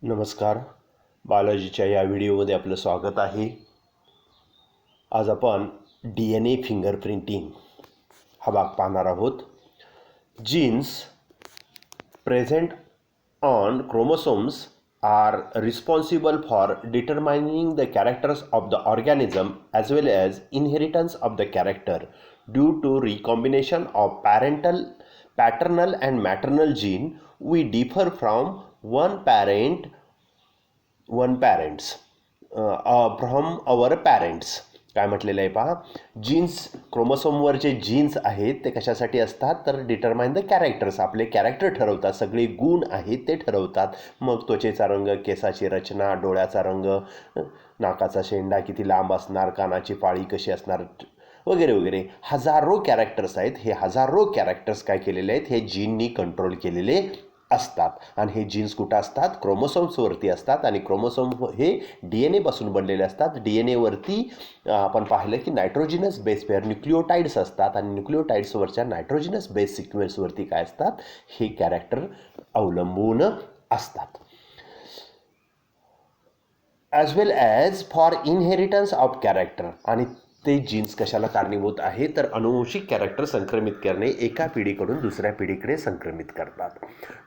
नमस्कार. बायोलॉजीच्या या व्हिडिओमध्ये आपलं स्वागत आहे. आज आपण DNA फिंगरप्रिंटिंग हा भाग पाहणार आहोत. Genes present on chromosomes are responsible for determining the characters of the organism as well as inheritance of the character due to recombination of paternal and maternal gene. We differ from from our parents. काय म्हटलेलं आहे पहा, jeans क्रोमोसोमवर जे jeans आहेत ते कशासाठी असतात तर डिटरमाइन द कॅरेक्टर्स, आपले कॅरेक्टर ठरवतात, सगळे गुण आहेत ते ठरवतात. मग त्वचेचा रंग, केसाची रचना, डोळ्याचा रंग, नाकाचा शेंडा किती लांब असणार, कानाची पाळी कशी असणार वगैरे वगैरे हजारो कॅरेक्टर्स आहेत. हे हजारो कॅरेक्टर्स काय केलेले आहेत, हे जीननी कंट्रोल केलेले असतात. आणि हे जीन्स कुठं असतात, क्रोमोसोम्सवरती असतात. आणि क्रोमोसोम हे DNA पासून बनलेले असतात. DNA वरती आपण पाहिलं की नायट्रोजिनस बेस पेअर न्यूक्लिओटाइड्स असतात. आणि न्यूक्लिओटाइड्सवरच्या नायट्रोजिनस बेस सिक्वेन्सवरती काय असतात, हे कॅरेक्टर अवलंबून असतात. As well as for inheritance of character. आणि ते जीन्स कशाला कारणीभूत आहे तर अनुवंशिक कॅरेक्टर संक्रमित करणे, एका पिढीकडून दुसऱ्या पिढीकडे संक्रमित करतात.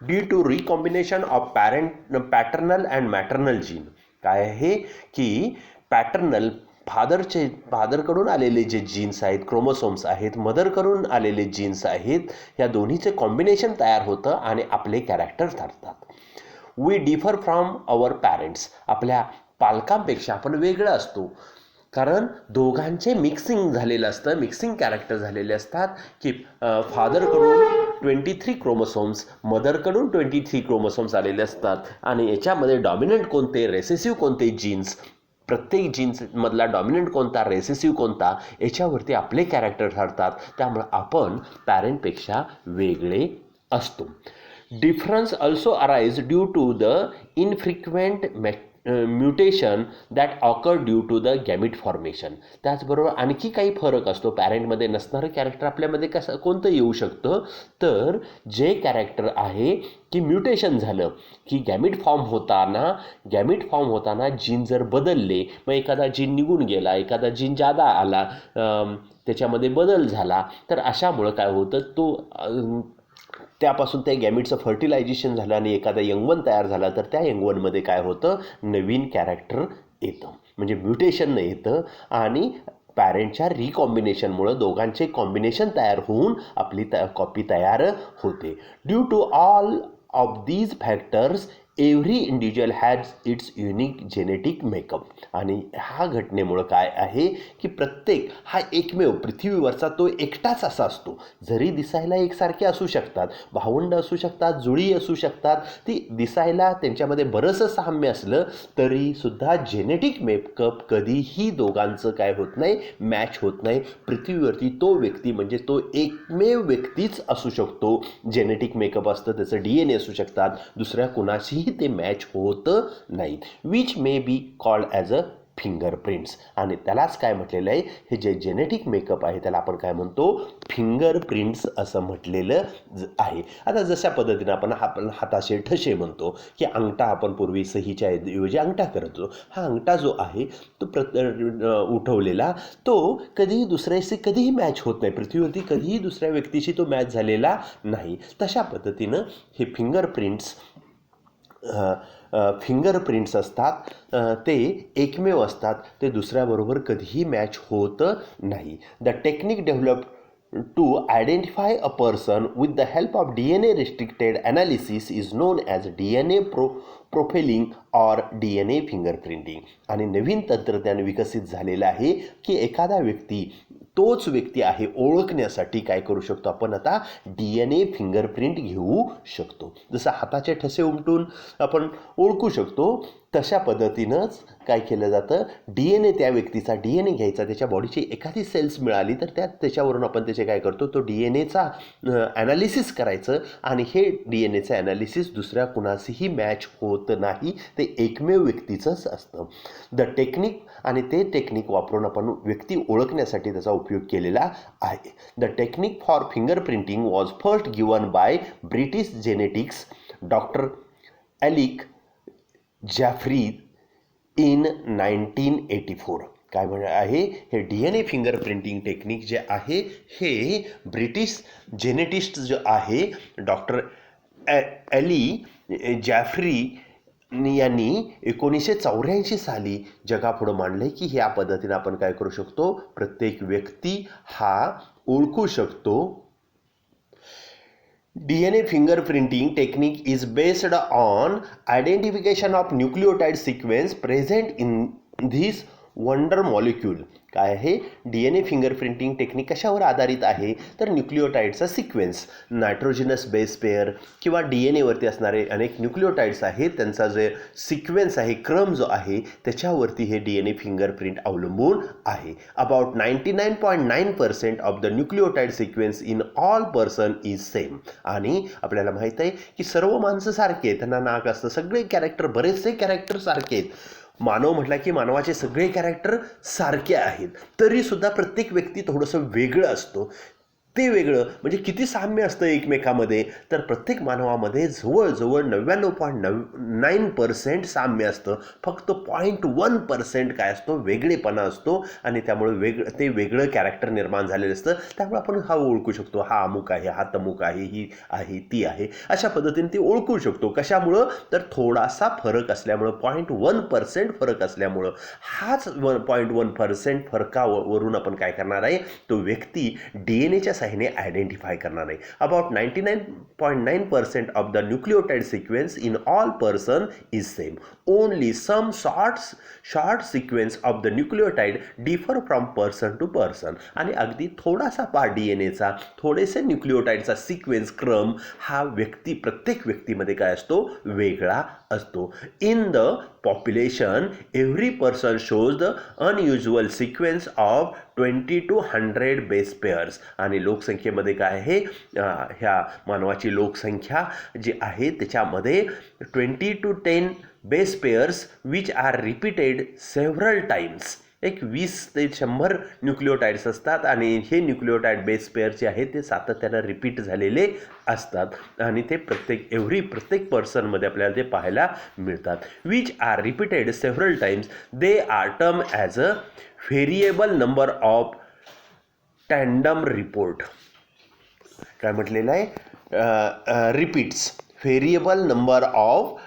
Due to recombination of paternal and maternal gene. काय आहे की पॅटर्नल फादरकडून आलेले जे जीन्स आहेत, क्रोमोसोम्स आहेत, मदरकडून आलेले जीन्स आहेत, या दोन्हीचे कॉम्बिनेशन तयार होतं आणि आपले कॅरेक्टर ठरतात. We differ from our parents. आपल्या पालकांपेक्षा आपण वेगळं असतो, कारण दोघांचे मिक्सिंग झालेलं असतं, मिक्सिंग कॅरेक्टर झालेले असतात की फादरकडून 23 क्रोमोसोम्स, मदरकडून 23 क्रोमोसोम्स आलेले असतात. आणि याच्यामध्ये डॉमिनंट कोणते, रेसेसिव्ह कोणते जीन्स, प्रत्येक जीन्समधला डॉमिनंट कोणता, रेसेसिव्ह कोणता, याच्यावरती आपले कॅरेक्टर ठरतात. त्यामुळे आपण पॅरेंटपेक्षा वेगळे असतो. Difference also arise due to the infrequent mutation that occur due to the gamete formation. त्याचबरोबर आणखी काही फरक असतो. पॅरेंटमध्ये नसणारं कॅरेक्टर आपल्यामध्ये कसं कोणतं येऊ शकतं तर जे कॅरेक्टर आहे की म्युटेशन झालं की गॅमिट फॉर्म होताना जीन जर बदलले, मग एखादा जीन निघून गेला, एखादा जीन जादा आला, त्याच्यामध्ये बदल झाला, तर अशामुळं काय होतं, त्यापासून त्या गॅमिटचं फर्टिलायझेशन झालं आणि एखादा यंगवन तयार झाला, तर त्या यंगवनमध्ये काय होतं, नवीन कॅरेक्टर येतं, म्हणजे म्युटेशन येतं. आणि पॅरेंटच्या रिकॉम्बिनेशनमुळं दोघांचे कॉम्बिनेशन तयार होऊन आपली कॉपी तयार होते. Due to all of these factors every individual has its unique genetic makeup. आणि ह्या घटनेमुळं काय आहे की प्रत्येक हा एकमेव पृथ्वीवरचा तो एकटाच असा असतो. जरी दिसायला एकसारखे असू शकतात, भावंड असू शकतात, जुळी असू शकतात, ती दिसायला त्यांच्यामध्ये बरंचसं साम्य असलं तरीसुद्धा जेनेटिक मेकअप कधीही दोघांचं काय होत नाही, मॅच होत नाही. पृथ्वीवरती तो व्यक्ती म्हणजे तो एकमेव व्यक्तीच असू शकतो. जेनेटिक मेकअप असतं, त्याचं DNA असू शकतात, दुसऱ्या कुणाशीही ते मॅच होत नाही. Which may be called as a fingerprints. आणि त्यालाच काय म्हटलेलं आहे, हे जे जेनेटिक मेकअप आहे त्याला आपण काय म्हणतो, फिंगरप्रिंट्स असं म्हटलेलं आहे. आता जशा पद्धतीनं आपण हाताचे ठसे म्हणतो की अंगठा, आपण पूर्वी सहीच्या ऐवजी अंगठा करत होतो, हा अंगठा जो आहे तो उठवलेला तो कधीही दुसऱ्याशी कधीही मॅच होत नाही. पृथ्वीवरती कधीही दुसऱ्या व्यक्तीशी तो मॅच झालेला नाही. तशा पद्धतीनं हे फिंगरप्रिंट्स असतात, ते एकमेव असतात, ते दुसऱ्याबरोबर कधीही मॅच होत नाही. The technique developed to identify a person with the help of DNA restricted analysis is known as DNA profiling or DNA fingerprinting. आणि नवीन तंत्रज्ञान विकसित झालेलं आहे की एखादा व्यक्ती, तोच व्यक्ती आहे ओळखण्यासाठी काय करू शकतो आपण, आता DNA फिंगरप्रिंट घेऊ शकतो. जसं हाताचे ठसे उमटून आपण ओळखू शकतो, तशा पद्धतीनंच काय केलं जातं, DNA, त्या व्यक्तीचा DNA घ्यायचा, त्याच्या बॉडीची एखादी सेल्स मिळाली तर त्याच्यावरून आपण त्याचे काय करतो, तो DNAचा ॲनालिसिस करायचं. आणि हे DNAचं ॲनालिसिस दुसऱ्या कुणाशीही मॅच होत नाही, ते एकमेव व्यक्तीचंच असतं. द टेक्निक, आणि ते टेक्निक वापरून आपण व्यक्ती ओळखण्यासाठी त्याचा उपयोग केलेला आहे. The technique for fingerprinting was first given by British genetics doctor Alec Jeffreys in 1984. काय म्हण आहे हे DNA फिंगर प्रिंटिंग टेक्निक जे आहे हे ब्रिटिश जेनेटिस्ट जो आहे डॉक्टर एली जॅफ्री यांनी 1984 साली जगापुढं मांडले की ह्या पद्धतीने आपण काय करू शकतो, प्रत्येक व्यक्ती हा ओळखू शकतो. DNA fingerprinting technique is based on identification of nucleotide sequence present in this wonder molecule. काय आहे DNA फिंगरप्रिंटिंग टेक्निक कशावर आधारित आहे तर न्यूक्लिओटाइडचा सिक्वेन्स, नायट्रोजिनस बेस पेअर किंवा DNA वरती असणारे अनेक न्यूक्लिओटाइड्स आहेत त्यांचा जे सिक्वेन्स आहे, क्रम जो आहे त्याच्यावरती हे DNA फिंगरप्रिंट अवलंबून आहे. About 99.9% of the nucleotide sequence in all person is same. आणि आपल्याला माहीत आहे की सर्व माणसं सारखे आहेत, त्यांना नाक असतं, सगळे कॅरेक्टर, बरेचसे कॅरेक्टर सारखे आहेत. मानव म्हटला की मानवाचे सगळे कॅरेक्टर सारखे आहेत, तरीसुद्धा प्रत्येक व्यक्ती थोडंसं वेगळं असतो. ते वेगळं म्हणजे किती साम्य असतं एकमेकामध्ये तर प्रत्येक मानवामध्ये जवळजवळ 99.9% साम्य असतं. फक्त 0.1% काय असतो वेगळेपणा असतो आणि त्यामुळे ते वेगळं कॅरेक्टर निर्माण झालेलं असतं. त्यामुळे आपण हा ओळखू शकतो, हा अमुक आहे, हा तमुक आहे, ही आहे, ती आहे, अशा पद्धतीने ती ओळखू शकतो. कशामुळं तर थोडासा फरक असल्यामुळं, 0.1% फरक असल्यामुळं. हाच 0.1% फरकावरून आपण काय करणार आहे, तो व्यक्ती DNAच्या साह्याने आयडेंटिफाय करणार आहे. About 99.9% of the nucleotide sequence in all person is same. Only some short sequence of the nucleotide differ from person to person. आणि अगदी थोडासा पार्ट DNAचा, थोडेसे न्यूक्लिओटाइडचा सिक्वेन्स, क्रम हा प्रत्येक व्यक्तीमध्ये काय असतो वेगळा असतो. In the population every person shows the unusual sequence of 20 to 100 base pairs. आणि लोकसंख्येमध्ये काय आहे, ह्या मानवाची लोकसंख्या जी आहे त्याच्यामध्ये 20 to 10 base pairs which are repeated several times. एक 20 ते 100 न्यूक्लिओटाइड्स असतात आणि हे न्यूक्लिओटाइड बेस पेअर जे आहेत ते सातत्यानं रिपीट झालेले असतात आणि ते प्रत्येक पर्सनमध्ये आपल्याला ते पाहायला मिळतात. Which are repeated several times. They are term as a variable number of tandem report. काय म्हटलेलं आहे, repeats, variable number of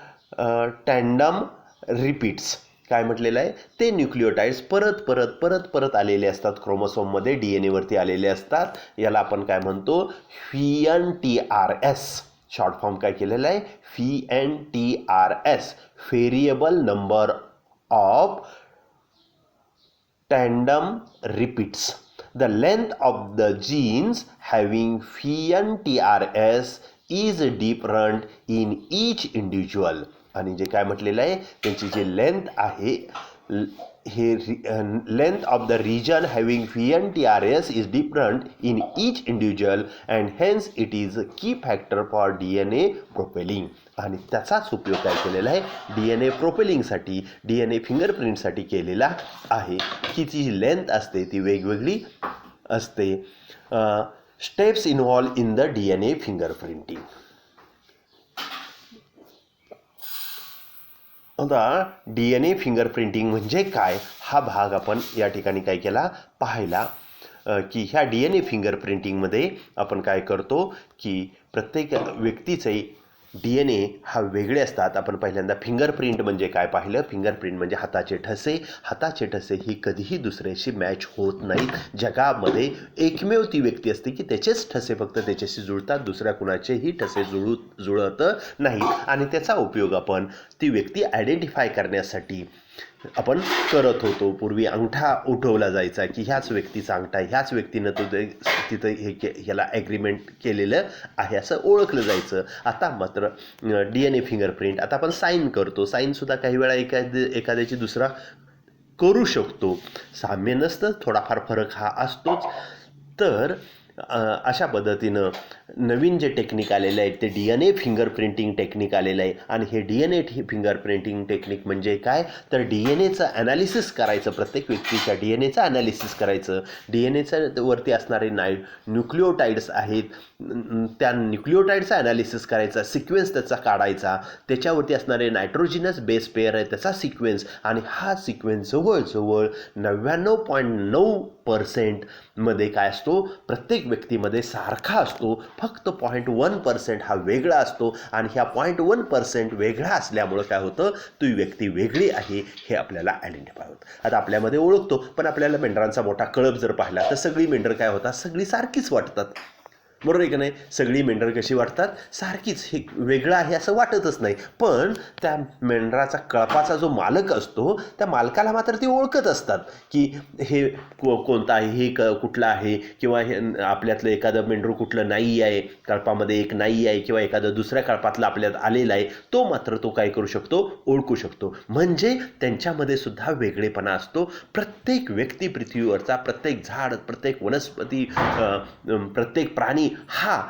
tandem repeats. काय म्हटलेलं आहे, ते न्यूक्लिओटाइड्स परत आलेले असतात क्रोमोसोममध्ये, DNA वरती आलेले असतात. याला आपण काय म्हणतो VNTRS. शॉर्ट फॉर्म काय केलेला आहे VNTRS, variable number of tandem repeats. The length of the genes having VNTRS is different in each individual. आणि जे काय म्हटलेलं आहे त्यांची जी लेंथ आहे, हे length of the region having VNTRS is different in each individual and hence it is a key factor for DNA propelling. आणि त्याचाच उपयोग काय केलेला आहे DNA प्रोपेलिंगसाठी, DNA फिंगरप्रिंटसाठी केलेला आहे की जी लेंथ असते ती वेगवेगळी असते. Steps involve in the DNA fingerprinting. आता DNA फिंगरप्रिंटिंग म्हणजे काय हा भाग आपण या ठिकाणी काय केला पाहिला की ह्या DNA फिंगरप्रिंटिंगमध्ये आपण काय करतो की प्रत्येक व्यक्तीचे DNA हा वेगळे असतात. आपण पहिल्यांदा फिंगरप्रिंट म्हणजे काय पाहिलं, फिंगरप्रिंट म्हणजे हाताचे ठसे ही कधीही दुसऱ्याशी मॅच होत नाहीत. जगामध्ये एकमेव ती व्यक्ती असते की त्याचेच ठसे फक्त त्याच्याशी जुळतात, दुसऱ्या कुणाचेही ठसे जुळत नाहीत. आणि त्याचा उपयोग आपण ती व्यक्ती आयडेंटिफाय करण्यासाठी आपण करत होतो. पूर्वी अंगठा उठवला जायचा की ह्याच व्यक्तीचा अंगठा, ह्याच व्यक्तीनं तो तिथं ह्याला ॲग्रीमेंट केलेलं आहे असं ओळखलं जायचं. आता मात्र DNA फिंगरप्रिंट, आता आपण साईन करतो, साईनसुद्धा काही वेळा एखाद्याची दुसरा करू शकतो. साम्य नसतं, थोडाफार फरक हा असतोच. तर अशा पद्धतीनं नवीन जे टेक्निक आलेले आहेत ते DNA फिंगर प्रिंटिंग टेक्निक आलेलं आहे. आणि हे DNA फिंगर प्रिंटिंग टेक्निक म्हणजे काय, तर DNAचं ॲनालिसिस करायचं, प्रत्येक व्यक्तीच्या DNAचं ॲनालिसिस करायचं, DNAच्या वरती असणारे न्यूक्लिओटाइड्स आहेत, त्या न्यूक्लिओटाइडचा ॲनालिसिस करायचा, सिक्वेन्स त्याचा काढायचा, त्याच्यावरती असणारे नायट्रोजिनस बेस पेअर आहे त्याचा सिक्वेन्स, आणि हा सिक्वेन्स जवळजवळ 99.9% मध्ये काय असतो, प्रत्येक व्यक्तीमध्ये सारखा असतो. फक्त 0.1% हा वेगळा असतो, आणि ह्या 0.1% वेगळा असल्यामुळं काय होतं, ती व्यक्ती वेगळी आहे हे आपल्याला आयडेंटिफाय होतं. आता आपल्यामध्ये ओळखतो, पण आपल्याला मेंढरांचा मोठा कळप जर पाहिला तर सगळी मेंढर काय होतात, सगळी सारखीच वाटतात. बरोबर आहे की नाही, सगळी मेंढर कशी वाटतात, सारखीच, हे वेगळं आहे असं वाटतच नाही. पण त्या मेंढराचा कळपाचा जो मालक असतो त्या मालकाला मात्र ते ओळखत असतात की हे कोणतं आहे, हे कुठलं आहे, किंवा हे आपल्यातलं एखादं मेंढरू कुठलं नाही आहे, कळपामध्ये एक नाही आहे, किंवा एखादं दुसऱ्या कळपातलं आपल्यात आलेला आहे, तो मात्र तो काय करू शकतो, ओळखू शकतो. म्हणजे त्यांच्यामध्ये सुद्धा वेगळेपणा असतो. प्रत्येक व्यक्ती पृथ्वीवरचा, प्रत्येक झाड, प्रत्येक वनस्पती, प्रत्येक प्राणी हा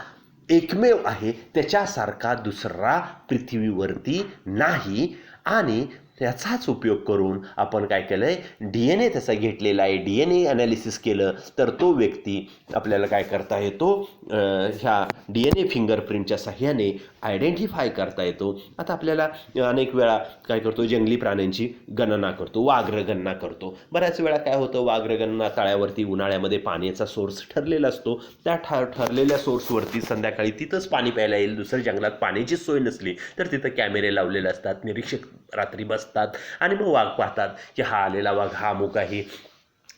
एकमेव आहे, त्याच्यासारखा दुसरा पृथ्वीवरती नाही. आणि त्याचाच उपयोग करून आपण काय केलं आहे, DNA त्याचा घेतलेला आहे, DNA ॲनालिसिस केलं तर तो व्यक्ती आपल्याला काय करता येतो, ह्या DNA फिंगरप्रिंटच्या साह्याने आयडेंटिफाय करता येतो. आता आपल्याला अनेक वेळा काय करतो, जंगली प्राण्यांची गणना करतो, वाघ्रगणना करतो. बऱ्याच वेळा काय होतं, वाघ्रगणना तळ्यावरती उन्हाळ्यामध्ये पाण्याचा सोर्स ठरलेला असतो, त्या ठरलेल्या सोर्सवरती संध्याकाळी तिथंच पाणी प्यायला येईल, दुसऱ्या जंगलात पाण्याची सोय नसली तर तिथं कॅमेरे लावलेले असतात, निरीक्षक रात्री बसतात आणि मग वाघ पाहतात की हा आलेला वाघ हा अमुक आहे,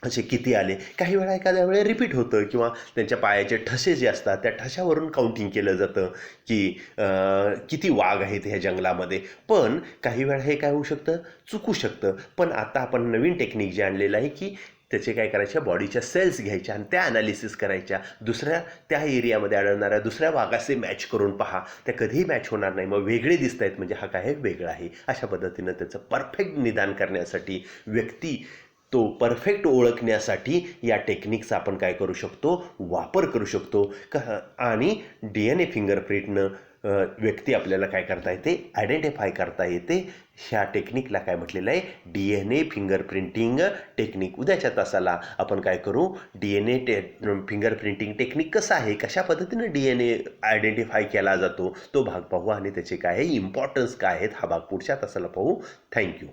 असे किती आले. काही वेळा एखाद्या वेळेला रिपीट होतं, किंवा त्यांच्या पायाचे ठसे जे असतात त्या ठशावरून काउंटिंग केलं जातं की किती वाघ आहेत ह्या जंगलामध्ये. पण काही वेळा हे काय होऊ शकतं, चुकू शकतं. पण आता आपण नवीन टेक्निक जे आणलेलं आहे की त्याचे काय करायच्या, बॉडीच्या सेल्स घ्यायच्या आणि त्या ॲनालिसिस करायच्या, दुसऱ्या त्या एरियामध्ये आढळणाऱ्या दुसऱ्या वाघाचे मॅच करून पहा, त्या कधीही मॅच होणार नाही, मग वेगळे दिसत आहेत म्हणजे हा काय वेगळा आहे. अशा पद्धतीनं त्याचं परफेक्ट निदान करण्यासाठी, व्यक्ती तो परफेक्ट ओळखण्यासाठी या टेक्निकचा आपण काय करू शकतो, वापर करू शकतो. आणि DNA फिंगरप्रिंटनं व्यक्ती आपल्याला काय करता येते, आयडेंटिफाय करता येते. ह्या टेक्निकला काय म्हटलेलं आहे, DNA फिंगर प्रिंटिंग टेक्निक. उद्याच्या तासाला आपण काय करू, DNA फिंगर प्रिंटिंग टेक्निक कसं आहे, कशा पद्धतीनं DNA आयडेंटिफाय केला जातो तो भाग पाहू, आणि त्याचे काय आहे इम्पॉर्टन्स काय आहेत हा भाग पुढच्या तासाला पाहू. थँक्यू.